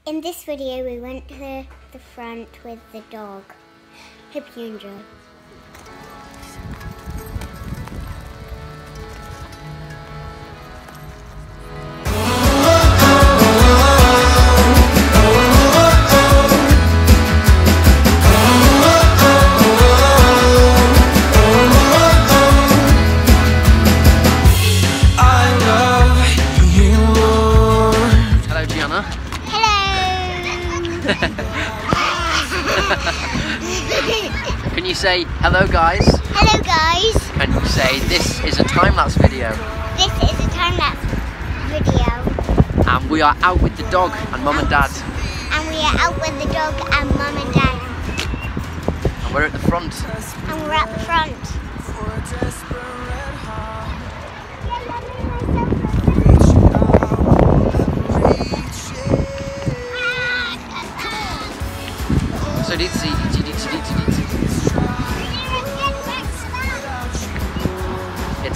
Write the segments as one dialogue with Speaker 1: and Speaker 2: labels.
Speaker 1: In this video we went to the front with the dog. Hope you enjoy.
Speaker 2: Can you say hello guys?
Speaker 1: Hello guys.
Speaker 2: Can you say this is a time-lapse video?
Speaker 1: This is a time-lapse video.
Speaker 2: And we are out with the dog and mum and dad.
Speaker 1: And we are out with the dog and mum and dad.
Speaker 2: And we're at the front.
Speaker 1: And we're at the front.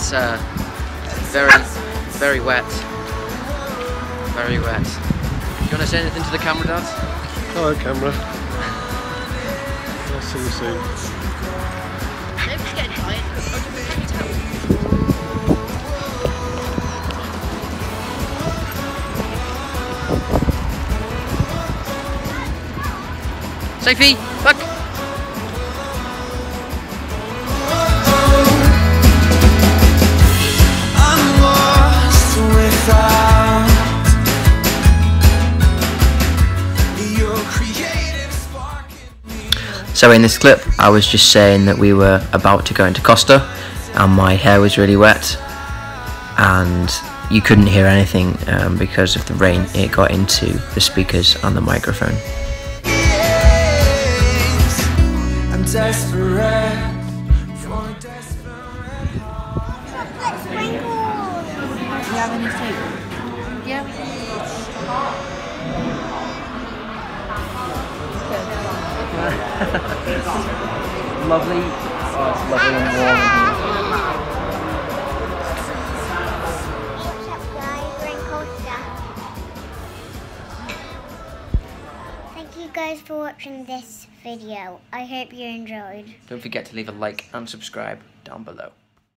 Speaker 2: So it's very wet. Very wet. Do you want to say anything to the camera, Dad?
Speaker 3: Hello, camera. I'll see you soon.
Speaker 2: Don't forget diet. Sophie, look!
Speaker 4: I'm lost without your creative spark.
Speaker 2: So in this clip, I was just saying that we were about to go into Costa and my hair was really wet and you couldn't hear anything because of the rain. It got into the speakers and the microphone.
Speaker 4: Desperate for desperate.
Speaker 1: Chocolate sprinkles.
Speaker 5: Do you have any soup? Yeah.
Speaker 2: Lovely. Oh, it's lovely and warm in here.
Speaker 1: What's up guys, we're in Costa. Thank you guys for watching this video. I hope you enjoyed.
Speaker 2: Don't forget to leave a like and subscribe down below.